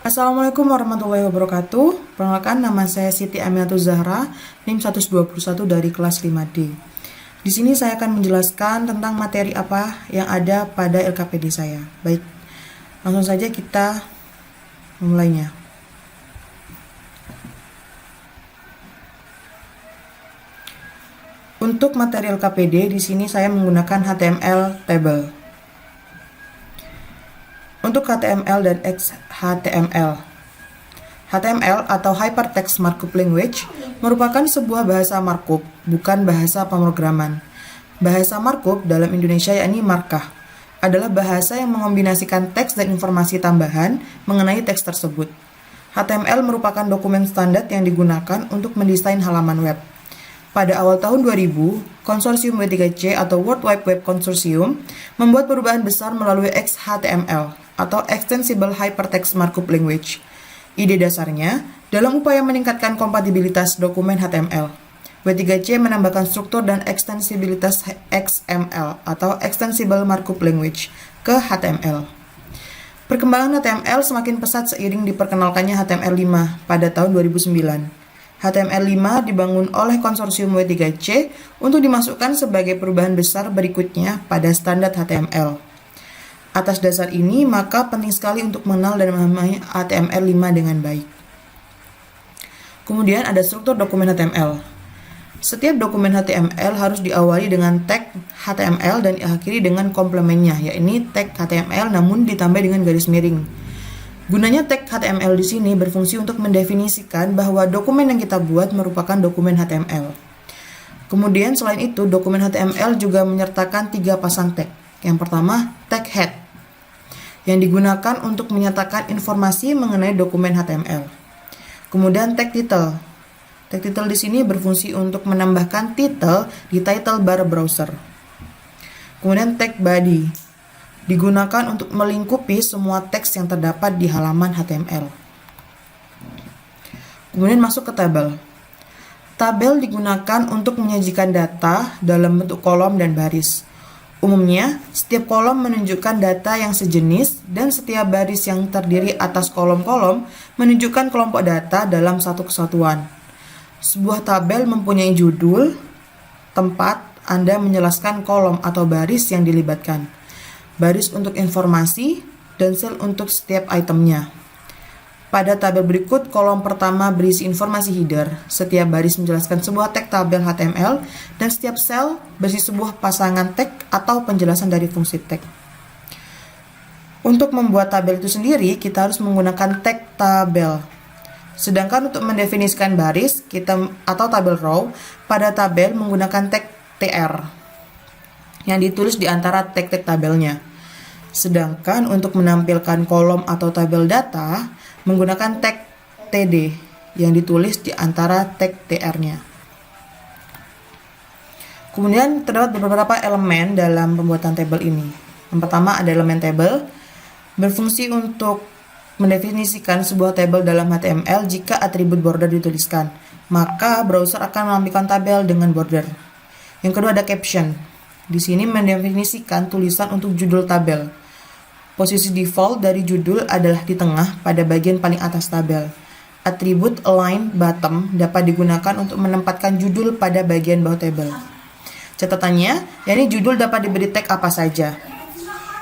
Assalamualaikum warahmatullahi wabarakatuh. Perkenalkan, nama saya Siti Aminatuz Zahra, NIM 121 dari kelas 5D. Di sini saya akan menjelaskan tentang materi apa yang ada pada LKPD saya. Baik, langsung saja kita memulainya. Untuk materi LKPD, di sini saya menggunakan HTML table. Untuk HTML dan XHTML. HTML atau Hypertext Markup Language merupakan sebuah bahasa markup, bukan bahasa pemrograman. Bahasa markup dalam Indonesia yakni markah adalah bahasa yang mengombinasikan teks dan informasi tambahan mengenai teks tersebut. HTML merupakan dokumen standar yang digunakan untuk mendesain halaman web. Pada awal tahun 2000, konsorsium W3C atau World Wide Web Consortium membuat perubahan besar melalui XHTML atau Extensible Hypertext Markup Language. Ide dasarnya, dalam upaya meningkatkan kompatibilitas dokumen HTML, W3C menambahkan struktur dan ekstensibilitas XML atau Extensible Markup Language ke HTML. Perkembangan HTML semakin pesat seiring diperkenalkannya HTML5 pada tahun 2009. HTML5 dibangun oleh konsorsium W3C untuk dimasukkan sebagai perubahan besar berikutnya pada standar HTML. Atas dasar ini, maka penting sekali untuk mengenal dan memahami HTML5 dengan baik. Kemudian ada struktur dokumen HTML. Setiap dokumen HTML harus diawali dengan tag HTML dan diakhiri dengan komplemennya, yakni tag HTML namun ditambah dengan garis miring. Gunanya tag HTML di sini berfungsi untuk mendefinisikan bahwa dokumen yang kita buat merupakan dokumen HTML. Kemudian selain itu, dokumen HTML juga menyertakan 3 pasang tag. Yang pertama, tag head, yang digunakan untuk menyatakan informasi mengenai dokumen HTML. Kemudian tag title. Tag title di sini berfungsi untuk menambahkan title di title bar browser. Kemudian tag body digunakan untuk melingkupi semua teks yang terdapat di halaman HTML. Kemudian masuk ke tabel. Tabel digunakan untuk menyajikan data dalam bentuk kolom dan baris. Umumnya, setiap kolom menunjukkan data yang sejenis dan setiap baris yang terdiri atas kolom-kolom menunjukkan kelompok data dalam satu kesatuan. Sebuah tabel mempunyai judul, tempat Anda menjelaskan kolom atau baris yang dilibatkan, baris untuk informasi, dan sel untuk setiap itemnya. Pada tabel berikut, kolom pertama berisi informasi header. Setiap baris menjelaskan sebuah tag tabel HTML, dan setiap sel berisi sebuah pasangan tag atau penjelasan dari fungsi tag. Untuk membuat tabel itu sendiri, kita harus menggunakan tag tabel. Sedangkan untuk mendefinisikan baris atau tabel row, pada tabel menggunakan tag tr yang ditulis di antara tag-tag tabelnya. Sedangkan untuk menampilkan kolom atau tabel data, menggunakan tag td yang ditulis di antara tag tr-nya. Kemudian terdapat beberapa elemen dalam pembuatan tabel ini. Yang pertama ada elemen tabel, berfungsi untuk mendefinisikan sebuah tabel dalam HTML jika atribut border dituliskan, maka browser akan menampilkan tabel dengan border. Yang kedua ada caption. Di sini mendefinisikan tulisan untuk judul tabel. Posisi default dari judul adalah di tengah pada bagian paling atas tabel. Atribut align bottom dapat digunakan untuk menempatkan judul pada bagian bawah tabel. Catatannya, yakni judul dapat diberi tag apa saja.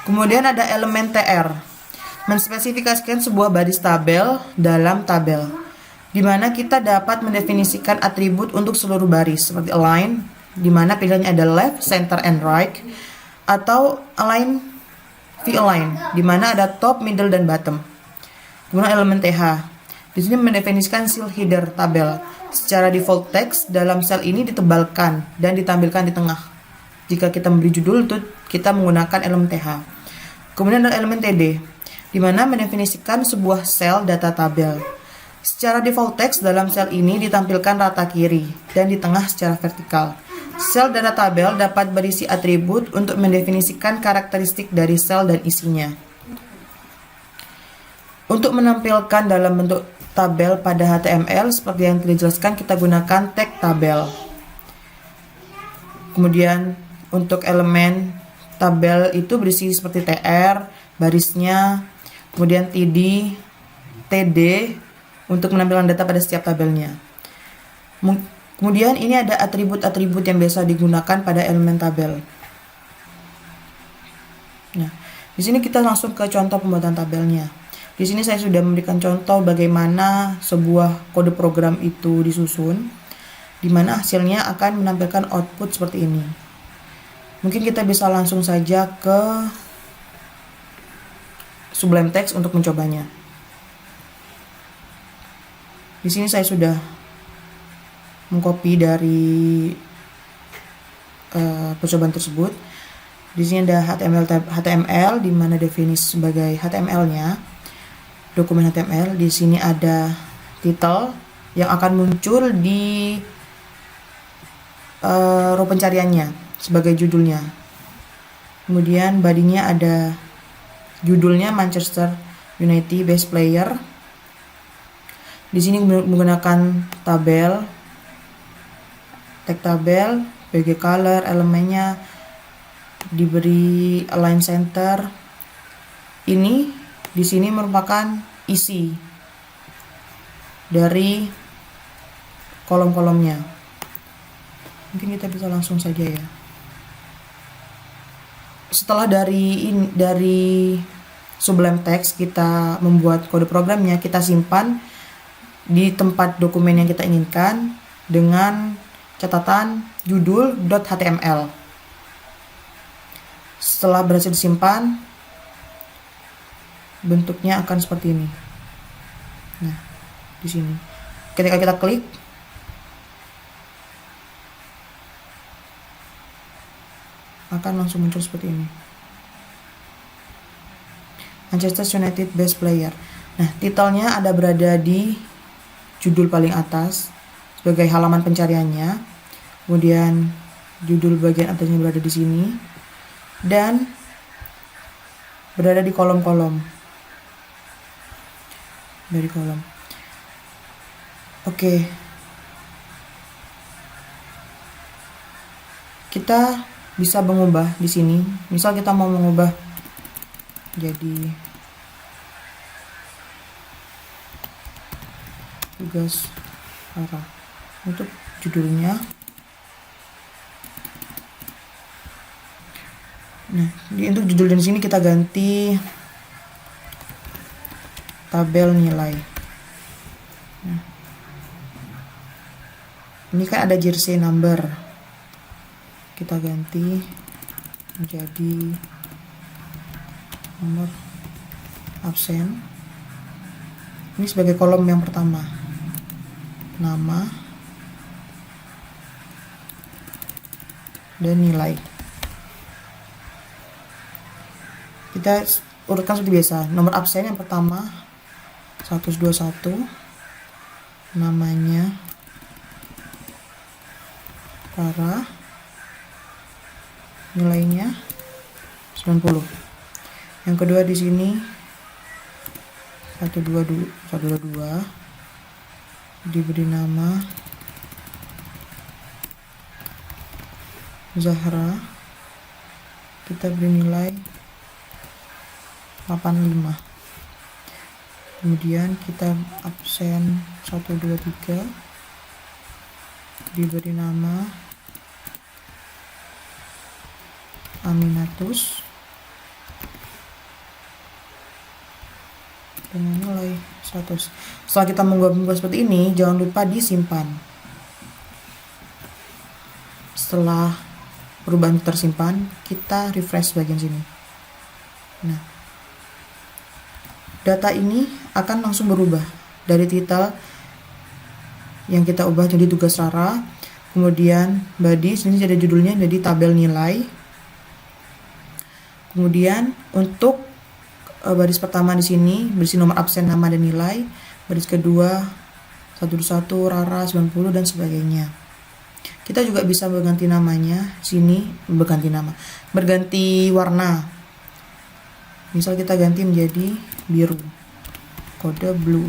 Kemudian ada elemen tr, menspesifikasikan sebuah baris tabel dalam tabel, di mana kita dapat mendefinisikan atribut untuk seluruh baris, seperti align, di mana pilihannya ada left, center, and right, atau align, v-align, di mana ada top, middle, dan bottom. Kemudian elemen th, di sini mendefinisikan cell header tabel. Secara default text dalam sel ini ditebalkan dan ditampilkan di tengah. Jika kita memberi judul itu kita menggunakan elemen th. Kemudian ada elemen td, di mana mendefinisikan sebuah sel data tabel. Secara default text dalam sel ini ditampilkan rata kiri dan di tengah secara vertikal. Sel data tabel dapat berisi atribut untuk mendefinisikan karakteristik dari sel dan isinya. Untuk menampilkan dalam bentuk tabel pada HTML, seperti yang dijelaskan, kita gunakan tag tabel. Kemudian untuk elemen tabel itu berisi seperti tr, barisnya, kemudian td, TD untuk menampilkan data pada setiap tabelnya. Kemudian ini ada atribut-atribut yang biasa digunakan pada elemen tabel. Nah, di sini kita langsung ke contoh pembuatan tabelnya. Di sini saya sudah memberikan contoh bagaimana sebuah kode program itu disusun, di mana hasilnya akan menampilkan output seperti ini. Mungkin kita bisa langsung saja ke Sublime Text untuk mencobanya. Di sini saya sudah mengcopy dari percobaan tersebut. Di sini ada HTML di mana definisi sebagai HTML-nya, dokumen HTML. Di sini ada title yang akan muncul di row pencariannya sebagai judulnya. Kemudian body-nya ada judulnya Manchester United Best Player. Di sini menggunakan tabel, tag tabel, BG color, elemennya diberi align center. Ini di sini merupakan isi dari kolom-kolomnya. Mungkin kita bisa langsung saja ya. Setelah dari Sublime Text kita membuat kode programnya, kita simpan di tempat dokumen yang kita inginkan dengan catatan judul.html. Setelah berhasil disimpan, bentuknya akan seperti ini. Nah, di sini. Ketika kita klik, akan langsung muncul seperti ini. Manchester United Best Player. Nah, titelnya ada berada di judul paling atas sebagai halaman pencariannya. Kemudian judul bagian atasnya berada di sini dan berada di kolom-kolom. Dari kolom. Oke. Kita bisa mengubah di sini. Misal kita mau mengubah jadi tugas arah untuk judulnya. Nah, untuk judul di sini kita ganti tabel nilai. Nah, ini kan ada jersey number, kita ganti menjadi nomor absen. Ini sebagai kolom yang pertama, nama dan nilai. Kita urutkan seperti biasa. Nomor absen yang pertama 121, namanya Rara, nilainya 90. Yang kedua di sini 122 diberi nama Zahra, kita beri nilai 85. Kemudian kita absen 123 diberi nama Aminatus dengan nilai 100. Setelah kita membuat seperti ini, jangan lupa disimpan. Setelah perubahan tersimpan, kita refresh bagian sini. Nah, data ini akan langsung berubah dari titel yang kita ubah jadi tugas Rara, kemudian body, sini ada judulnya jadi tabel nilai. Kemudian untuk baris pertama di sini berisi nomor absen, nama dan nilai. Baris kedua 121 Rara 90 dan sebagainya. Kita juga bisa berganti namanya. Sini berganti warna. Misal kita ganti menjadi biru, kode blue.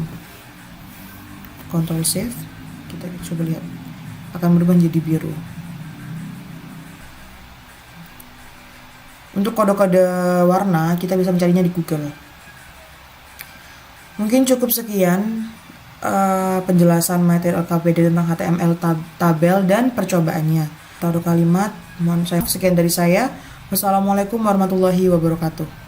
Ctrl save, kita coba lihat akan berubah menjadi biru. Untuk kode-kode warna kita bisa mencarinya di Google. Mungkin cukup sekian penjelasan materi LKPD tentang HTML tabel dan percobaannya. Taruh kalimat, mohon saya sekian dari saya. Wassalamualaikum warahmatullahi wabarakatuh.